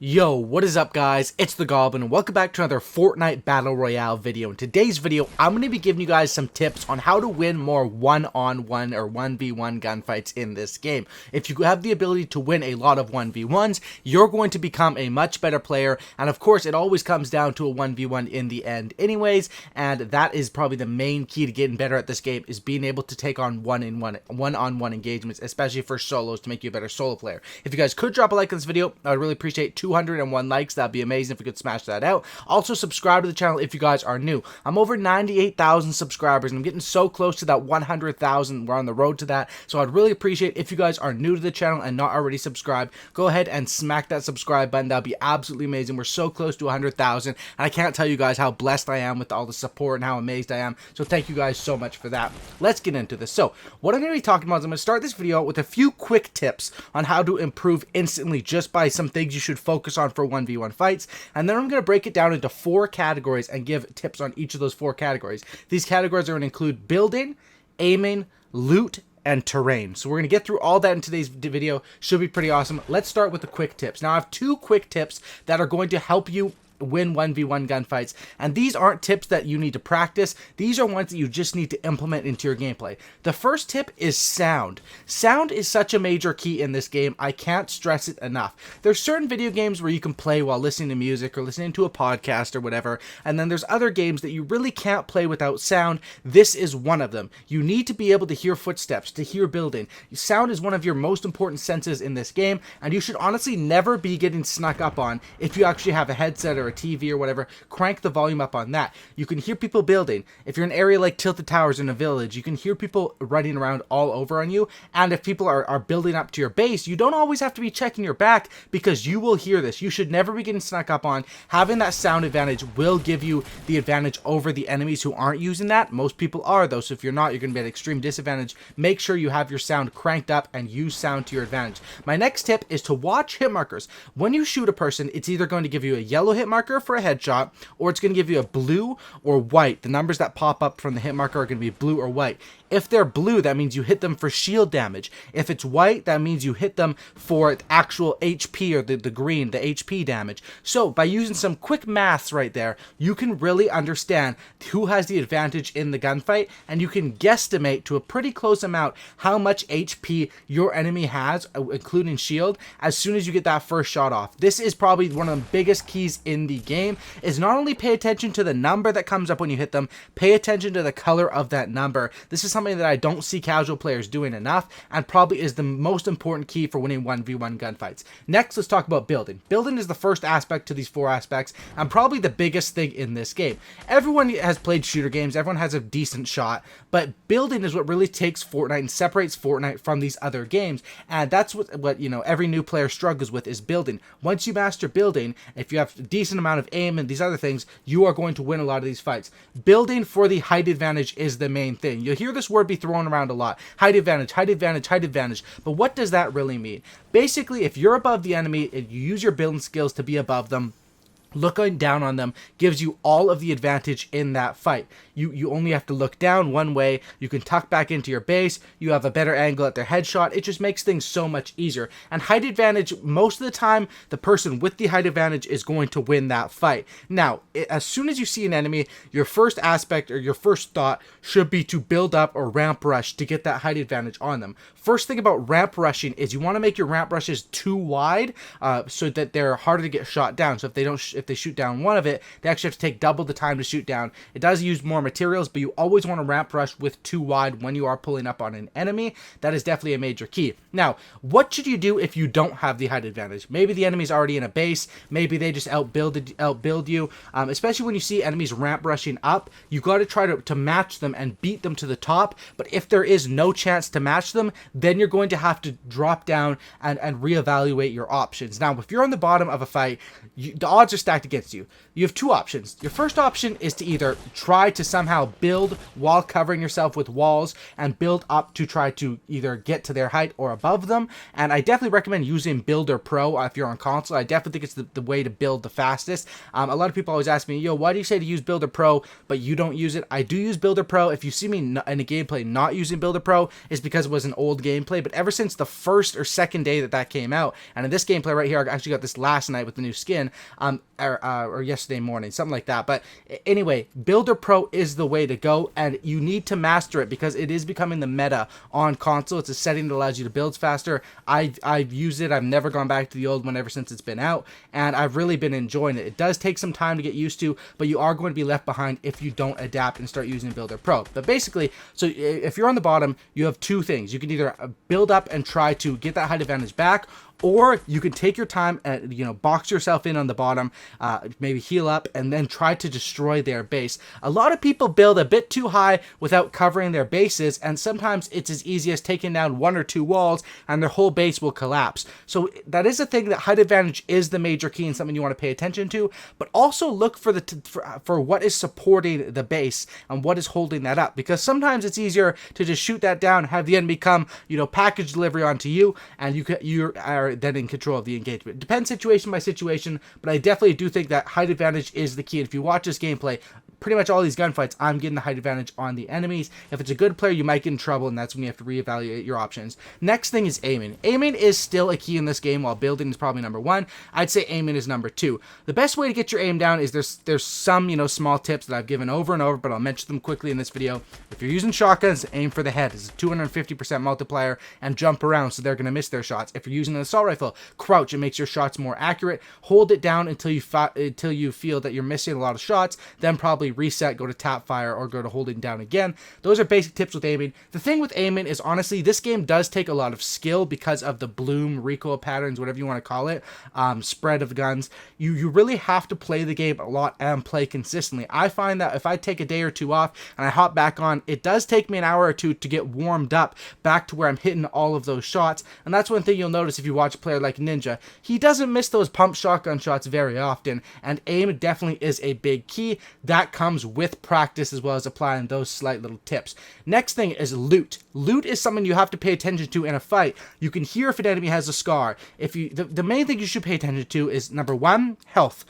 Yo, what is up guys? It's the Goblin and welcome back to another Fortnite Battle Royale video. In today's video, I'm going to be giving you guys some tips on how to win more one-on-one or 1v1 gunfights in this game. If you have the ability to win a lot of 1v1s, you're going to become a much better player, and of course it always comes down to a 1v1 in the end anyways, and that is probably the main key to getting better at this game, is being able to take on one-on-one engagements, especially for solos, to make you a better solo player. If you guys could drop a like on this video, I would really appreciate 201 likes. That'd be amazing if we could smash that out. Also, subscribe to the channel if you guys are new. I'm over 98,000 subscribers, and I'm getting so close to that 100,000. We're on the road to that, so I'd really appreciate if you guys are new to the channel and not already subscribed, go ahead and smack that subscribe button. That'd be absolutely amazing. We're so close to 100,000, and I can't tell you guys how blessed I am with all the support and how amazed I am, so thank you guys so much for that. Let's get into this. So, what I'm going to be talking about is I'm going to start this video out with a few quick tips on how to improve instantly just by some things you should focus on for 1v1 fights, and then I'm going to break it down into 4 categories and give tips on each of those 4 categories. These categories are going to include building, aiming, loot, and terrain. So we're going to get through all that in today's video. Should be pretty awesome. Let's start with the quick tips. Now I have 2 quick tips that are going to help you win 1v1 gunfights, and these aren't tips that you need to practice. These are ones that you just need to implement into your gameplay. The first tip is sound. Sound is such a major key in this game. I can't stress it enough. There's certain video games where you can play while listening to music or listening to a podcast or whatever, and then there's other games that you really can't play without sound. This is one of them. You need to be able to hear footsteps, to hear building. Sound is one of your most important senses in this game, and you should honestly never be getting snuck up on. If you actually have a headset or a TV or whatever, crank the volume up on that. You can hear people building. If you're in an area like Tilted Towers in a village, you can hear people running around all over on you, and if people are building up to your base, you don't always have to be checking your back because you will hear this. You should never be getting snuck up on. Having that sound advantage will give you the advantage over the enemies who aren't using that. Most people are though, so if you're not, you're going to be at extreme disadvantage. Make sure you have your sound cranked up and use sound to your advantage. My next tip is to watch hit markers. When you shoot a person, it's either going to give you a yellow hit marker for a headshot, or it's going to give you a blue or white. The numbers that pop up from the hit marker are going to be blue or white. If they're blue, that means you hit them for shield damage. If it's white, that means you hit them for actual HP, or the green, the HP damage. So by using some quick maths right there, you can really understand who has the advantage in the gunfight, and you can guesstimate to a pretty close amount how much HP your enemy has, including shield, as soon as you get that first shot off. This is probably one of the biggest keys in the game, is not only pay attention to the number that comes up when you hit them, pay attention to the color of that number. This is something that I don't see casual players doing enough, and probably is the most important key for winning 1v1 gunfights. Next, let's talk about building. Building is the first aspect to these 4 aspects, and probably the biggest thing in this game. Everyone has played shooter games, everyone has a decent shot, but building is what really takes Fortnite and separates Fortnite from these other games, and that's what you know, every new player struggles with, is building. Once you master building, if you have a decent amount of aim and these other things, you are going to win a lot of these fights. Building for the height advantage is the main thing. You'll hear this word be thrown around a lot. Height advantage, height advantage, height advantage. But what does that really mean? Basically, if you're above the enemy and you use your building skills to be above them, looking down on them gives you all of the advantage in that fight. You only have to look down one way, you can tuck back into your base, you have a better angle at their headshot. It just makes things so much easier. And height advantage, most of the time, the person with the height advantage is going to win that fight. Now, as soon as you see an enemy, your first aspect or your first thought should be to build up or ramp rush to get that height advantage on them. First thing about ramp rushing is you want to make your ramp rushes too wide, so that they're harder to get shot down. So if they shoot down one of it, they actually have to take double the time to shoot down. It does use more materials, but you always want to ramp rush with too wide when you are pulling up on an enemy. That is definitely a major key. Now, what should you do if you don't have the height advantage? Maybe the enemy's already in a base, maybe they just outbuild you, especially when you see enemies ramp rushing up. You got to try to match them and beat them to the top, but if there is no chance to match them, then you're going to have to drop down and reevaluate your options. Now, if you're on the bottom of a fight, the odds are stacked stacked against you. You have two options. Your first option is to either try to somehow build while covering yourself with walls and build up to try to either get to their height or above them. And I definitely recommend using Builder Pro if you're on console. I definitely think it's the way to build the fastest. A lot of people always ask me, yo, why do you say to use Builder Pro, but you don't use it? I do use Builder Pro. If you see me in a gameplay not using Builder Pro, it's because it was an old gameplay. But ever since the first or second day that came out, and in this gameplay right here, I actually got this last night with the new skin, or yesterday morning, something like that. But anyway, Builder Pro is the way to go, and you need to master it because it is becoming the meta on console. It's a setting that allows you to build faster. I've used it. I've never gone back to the old one ever since it's been out, and I've really been enjoying it. It does take some time to get used to, but you are going to be left behind if you don't adapt and start using Builder Pro. But basically, so if you're on the bottom, you have two things. You can either build up and try to get that height advantage back, or you can take your time and, box yourself in on the bottom, maybe heal up, and then try to destroy their base. A lot of people build a bit too high without covering their bases, and sometimes it's as easy as taking down one or two walls, and their whole base will collapse. So that is a thing, that height advantage is the major key and something you want to pay attention to, but also look for for what is supporting the base and what is holding that up, because sometimes it's easier to just shoot that down, have the enemy come, package delivery onto you, and you are then in control of the engagement. Depends situation by situation, but I definitely do think that height advantage is the key. And if you watch this gameplay, pretty much all these gunfights, I'm getting the height advantage on the enemies. If it's a good player, you might get in trouble, and that's when you have to reevaluate your options. Next thing is aiming. Aiming is still a key in this game, while building is probably number one. I'd say aiming is number two. The best way to get your aim down is there's some small tips that I've given over and over, but I'll mention them quickly in this video. If you're using shotguns, aim for the head. It's a 250% multiplier, and jump around so they're going to miss their shots. If you're using an assault rifle, crouch. It makes your shots more accurate. Hold it down until you feel that you're missing a lot of shots, then probably reset, go to tap fire, or go to holding down again. Those are basic tips with aiming. The thing with aiming is, honestly, this game does take a lot of skill because of the bloom, recoil patterns, whatever you want to call it, spread of guns. You really have to play the game a lot and play consistently. I find that if I take a day or two off and I hop back on, it does take me an hour or two to get warmed up back to where I'm hitting all of those shots. And that's one thing you'll notice if you watch a player like Ninja. He doesn't miss those pump shotgun shots very often, and aim definitely is a big key. That comes with practice as well as applying those slight little tips. Next thing is loot. Loot is something you have to pay attention to in a fight. You can hear if an enemy has a scar. The main thing you should pay attention to is, number one, health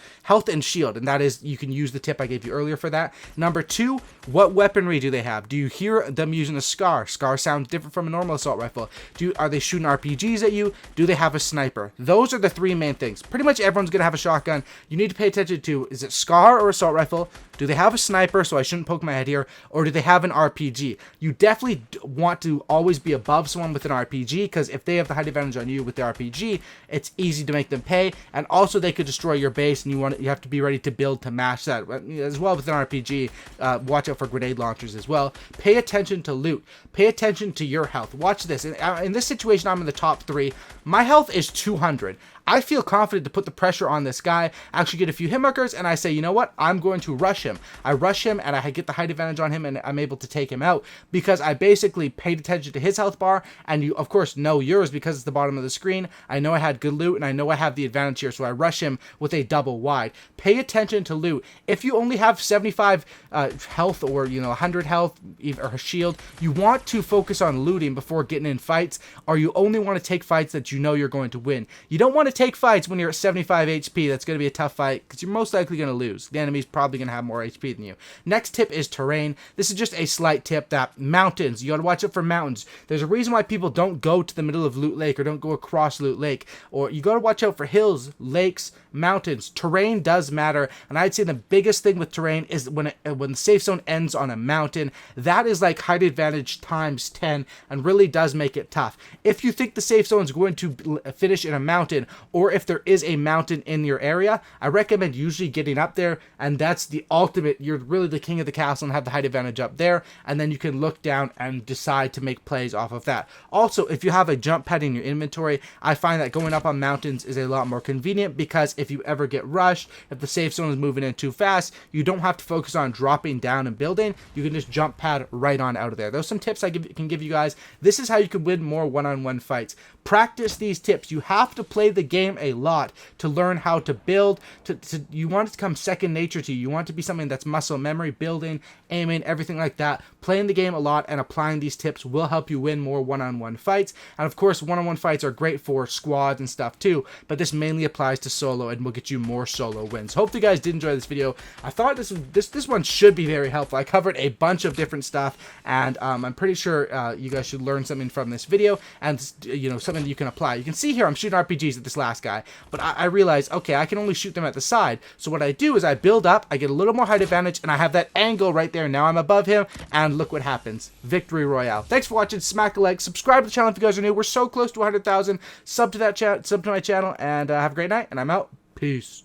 and shield, and that is, you can use the tip I gave you earlier for that. Number two, what weaponry do they have? Do you hear them using a scar? Scar sounds different from a normal assault rifle. Are they shooting RPGs at you? Do they have a sniper? Those are the three main things. Pretty much everyone's going to have a shotgun. You need to pay attention to, is it scar or assault rifle? Do they have a sniper, so I shouldn't poke my head here? Or do they have an RPG? You definitely want to always be above someone with an RPG, because if they have the height advantage on you with the RPG, it's easy to make them pay, and also they could destroy your base, and you have to be ready to build to match that. As well with an RPG, watch out for grenade launchers as well. Pay attention to loot. Pay attention to your health. Watch this. In this situation, I'm in the top 3. My health is 200. I feel confident to put the pressure on this guy, actually get a few hitmarkers, and I say, you know what, I'm going to rush him. I rush him, and I get the height advantage on him, and I'm able to take him out, because I basically paid attention to his health bar, and you, of course, know yours because it's the bottom of the screen. I know I had good loot, and I know I have the advantage here, so I rush him with a double wide. Pay attention to loot. If you only have 75 health, or 100 health, or a shield, you want to focus on looting before getting in fights, or you only want to take fights that you know you're going to win. You don't want to take fights when you're at 75 HP. That's going to be a tough fight, because you're most likely going to lose. The enemy's probably going to have more HP than you. Next tip is terrain. This is just a slight tip that mountains, you got to watch out for mountains. There's a reason why people don't go to the middle of Loot Lake, or don't go across Loot Lake, or you got to watch out for hills, lakes, mountains. Terrain does matter, and I'd say the biggest thing with terrain is when the safe zone ends on a mountain. That is like height advantage times 10, and really does make it tough. If you think the safe zone is going to finish in a mountain, or if there is a mountain in your area, I recommend usually getting up there, and that's the ultimate. You're really the king of the castle and have the height advantage up there, and then you can look down and decide to make plays off of that. Also, if you have a jump pad in your inventory, I find that going up on mountains is a lot more convenient, because if you ever get rushed, if the safe zone is moving in too fast, you don't have to focus on dropping down and building. You can just jump pad right on out of there. Those are some tips I can give you guys. This is how you can win more one-on-one fights. Practice these tips. You have to play the game game a lot to learn how to build. You want it to come second nature to you. You want it to be something that's muscle memory, building, aiming, everything like that. Playing the game a lot and applying these tips will help you win more one-on-one fights. And of course, one-on-one fights are great for squads and stuff too, but this mainly applies to solo and will get you more solo wins. Hopefully you guys did enjoy this video. I thought this one should be very helpful. I covered a bunch of different stuff, and I'm pretty sure you guys should learn something from this video, and you know, something that you can apply. You can see here I'm shooting RPGs at this last guy, but I realized, okay, I can only shoot them at the side. So what I do is I build up, I get a little more height advantage, and I have that angle right there. Now I'm above him, and look what happens. Victory Royale. Thanks for watching. Smack a like, subscribe to the channel if you guys are new. We're so close to 100,000. Sub to my channel, and have a great night, and I'm out. Peace.